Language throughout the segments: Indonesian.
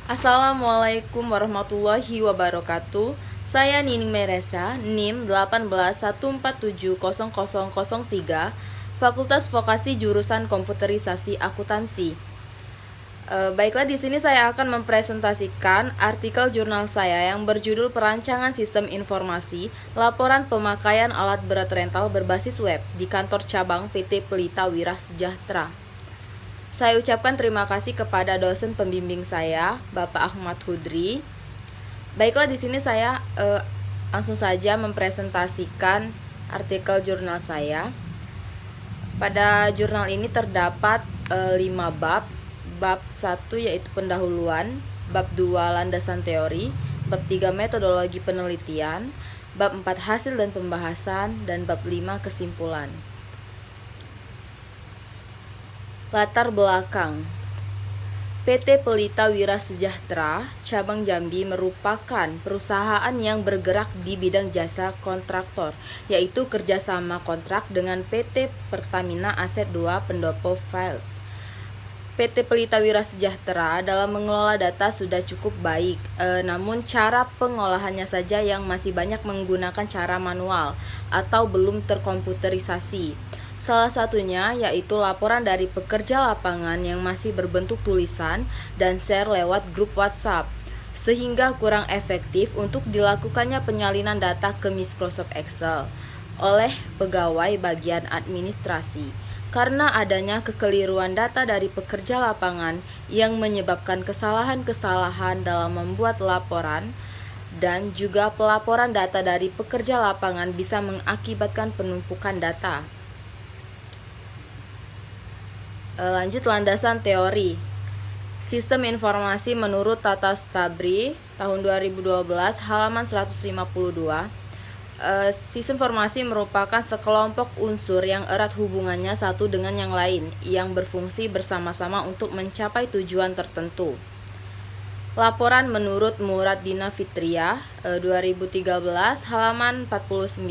Assalamualaikum warahmatullahi wabarakatuh. Saya Nining Meresya, NIM 1881470003, Fakultas Vokasi Jurusan Komputerisasi Akuntansi. Baiklah, di sini saya akan mempresentasikan artikel jurnal saya yang berjudul Perancangan Sistem Informasi, Laporan Pemakaian Alat Berat Rental Berbasis Web di Kantor Cabang PT Pelita Wira Sejahtera. Saya ucapkan terima kasih kepada dosen pembimbing saya, Bapak Ahmad Hudri. Baiklah, di sini saya langsung saja mempresentasikan artikel jurnal saya. Pada jurnal ini terdapat 5 bab. Bab 1 yaitu pendahuluan, bab 2 landasan teori, bab 3 metodologi penelitian, bab 4 hasil dan pembahasan, dan bab 5 kesimpulan. Latar belakang. PT Pelita Wira Sejahtera Cabang Jambi merupakan perusahaan yang bergerak di bidang jasa kontraktor, yaitu kerjasama kontrak dengan PT Pertamina Aset 2 Pendopo File. PT Pelita Wira Sejahtera dalam mengelola data sudah cukup baik, namun cara pengolahannya saja yang masih banyak menggunakan cara manual atau belum terkomputerisasi. Salah satunya yaitu laporan dari pekerja lapangan yang masih berbentuk tulisan dan share lewat grup WhatsApp, sehingga kurang efektif untuk dilakukannya penyalinan data ke Microsoft Excel oleh pegawai bagian administrasi, karena adanya kekeliruan data dari pekerja lapangan yang menyebabkan kesalahan-kesalahan dalam membuat laporan, dan juga pelaporan data dari pekerja lapangan bisa mengakibatkan penumpukan data. Lanjut, landasan teori. Sistem informasi menurut Tata Stabri tahun 2012 halaman 152. Sistem informasi merupakan sekelompok unsur yang erat hubungannya satu dengan yang lain, yang berfungsi bersama-sama untuk mencapai tujuan tertentu. Laporan menurut Murad Dina Fitriah 2013 halaman 49.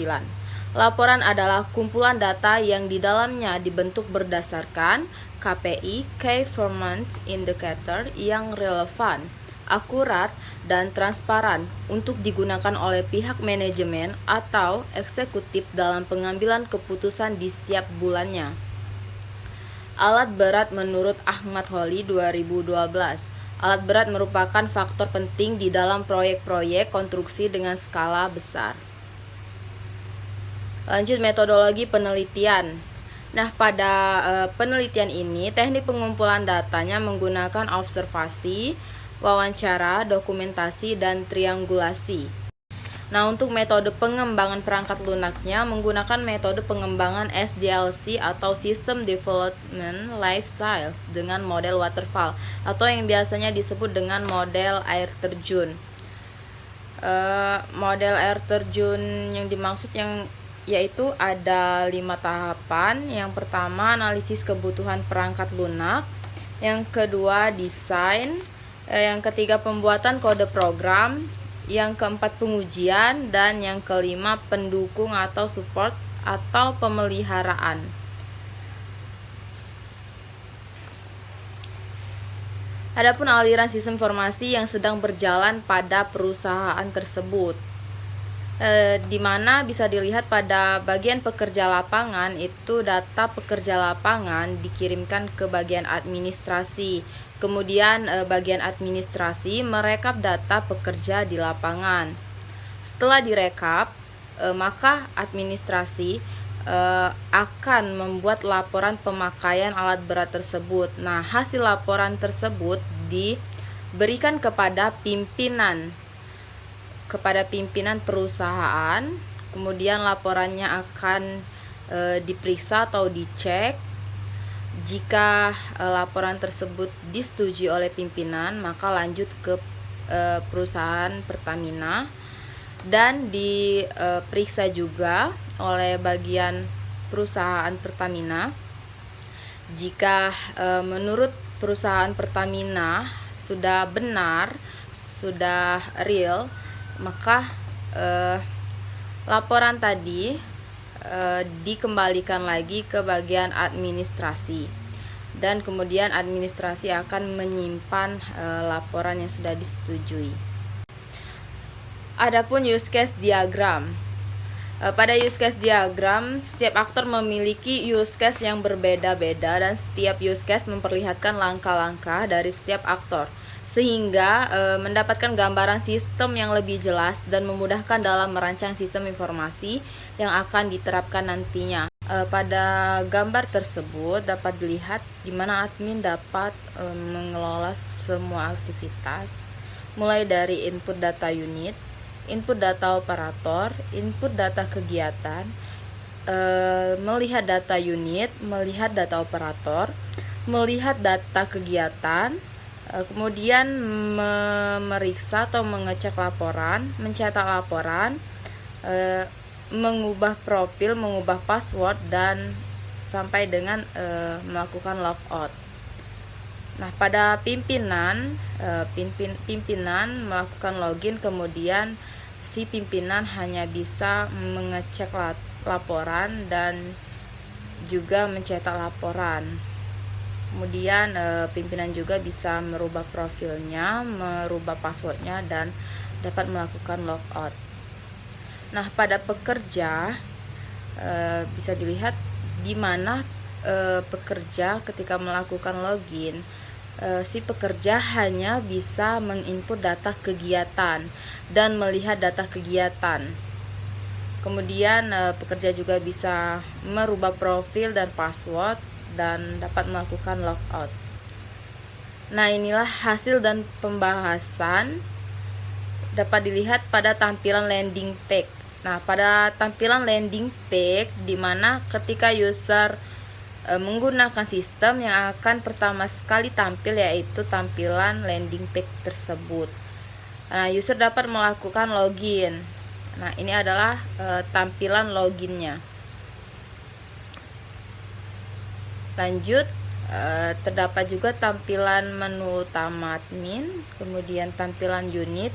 Laporan adalah kumpulan data yang di dalamnya dibentuk berdasarkan KPI (Key Performance Indicator) yang relevan, akurat, dan transparan untuk digunakan oleh pihak manajemen atau eksekutif dalam pengambilan keputusan di setiap bulannya. Alat berat menurut Ahmad Holi 2012. Alat berat merupakan faktor penting di dalam proyek-proyek konstruksi dengan skala besar. Lanjut, metodologi penelitian. Nah, pada penelitian ini, teknik pengumpulan datanya menggunakan observasi, wawancara, dokumentasi, dan triangulasi. Nah, untuk metode pengembangan perangkat lunaknya menggunakan metode pengembangan SDLC atau System Development Life Cycle dengan model waterfall atau yang biasanya disebut dengan model air terjun. Model air terjun yang dimaksud yaitu ada 5 tahapan. Yang pertama, analisis kebutuhan perangkat lunak. Yang kedua, desain. Yang ketiga, pembuatan kode program. Yang keempat, pengujian. Dan yang kelima, pendukung atau support atau pemeliharaan. Adapun aliran sistem informasi yang sedang berjalan pada perusahaan tersebut, di mana bisa dilihat pada bagian pekerja lapangan itu data pekerja lapangan dikirimkan ke bagian administrasi. Kemudian bagian administrasi merekap data pekerja di lapangan. Setelah direkap, maka administrasi akan membuat laporan pemakaian alat berat tersebut. Nah, hasil laporan tersebut diberikan kepada pimpinan perusahaan. Kemudian laporannya akan diperiksa atau dicek. Jika laporan tersebut disetujui oleh pimpinan, maka lanjut ke perusahaan Pertamina dan diperiksa juga oleh bagian perusahaan Pertamina. Jika menurut perusahaan Pertamina sudah benar, sudah real, maka laporan tadi dikembalikan lagi ke bagian administrasi. dan kemudian administrasi akan menyimpan laporan yang sudah disetujui. Adapun use case diagram. Pada use case diagram, setiap aktor memiliki use case yang berbeda-beda dan setiap use case memperlihatkan langkah-langkah dari setiap aktor, sehingga mendapatkan gambaran sistem yang lebih jelas dan memudahkan dalam merancang sistem informasi yang akan diterapkan nantinya. Pada gambar tersebut dapat dilihat di mana admin dapat mengelola semua aktivitas, mulai dari input data unit, input data operator, input data kegiatan, melihat data unit, melihat data operator, melihat data kegiatan, kemudian memeriksa atau mengecek laporan, mencetak laporan, mengubah profil, mengubah password, dan sampai dengan melakukan logout. Nah, pada pimpinan melakukan login, kemudian si pimpinan hanya bisa mengecek laporan dan juga mencetak laporan. Kemudian pimpinan juga bisa merubah profilnya, merubah passwordnya, dan dapat melakukan logout. Nah, pada pekerja bisa dilihat di mana pekerja ketika melakukan login, si pekerja hanya bisa menginput data kegiatan dan melihat data kegiatan. Kemudian pekerja juga bisa merubah profil dan password dan dapat melakukan logout. Nah, inilah hasil dan pembahasan dapat dilihat pada tampilan landing page. Nah, pada tampilan landing page di mana ketika user menggunakan sistem yang akan pertama sekali tampil yaitu tampilan landing page tersebut. Nah, user dapat melakukan login. Nah, ini adalah tampilan loginnya. Lanjut, terdapat juga tampilan menu utama admin, kemudian tampilan unit,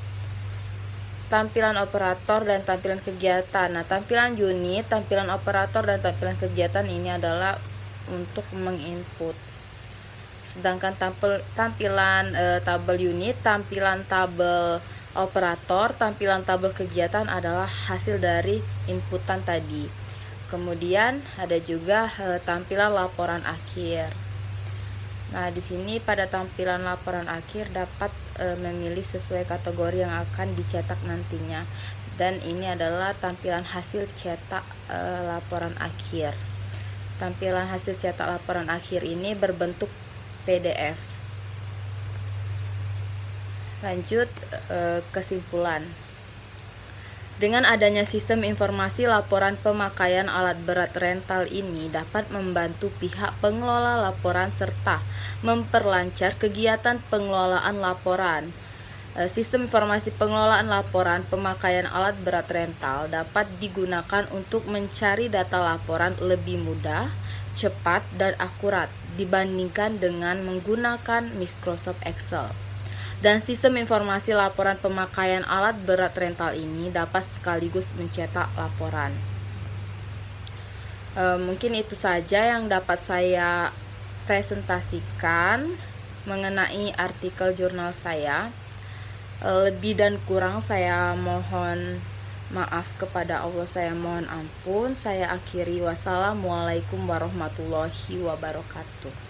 tampilan operator, dan tampilan kegiatan. Nah, tampilan unit, tampilan operator, dan tampilan kegiatan ini adalah untuk menginput. Sedangkan tampilan tabel unit, tampilan tabel operator, tampilan tabel kegiatan adalah hasil dari inputan tadi. Kemudian ada juga tampilan laporan akhir. Nah, di sini pada tampilan laporan akhir dapat memilih sesuai kategori yang akan dicetak nantinya. Dan ini adalah tampilan hasil cetak laporan akhir. Tampilan hasil cetak laporan akhir ini berbentuk PDF. Lanjut, kesimpulan. Dengan adanya sistem informasi laporan pemakaian alat berat rental ini dapat membantu pihak pengelola laporan serta memperlancar kegiatan pengelolaan laporan. Sistem informasi pengelolaan laporan pemakaian alat berat rental dapat digunakan untuk mencari data laporan lebih mudah, cepat, dan akurat dibandingkan dengan menggunakan Microsoft Excel. Dan sistem informasi laporan pemakaian alat berat rental ini dapat sekaligus mencetak laporan. Mungkin itu saja yang dapat saya presentasikan mengenai artikel jurnal saya. Lebih dan kurang saya mohon maaf kepada Allah, saya mohon ampun. Saya akhiri, wassalamualaikum warahmatullahi wabarakatuh.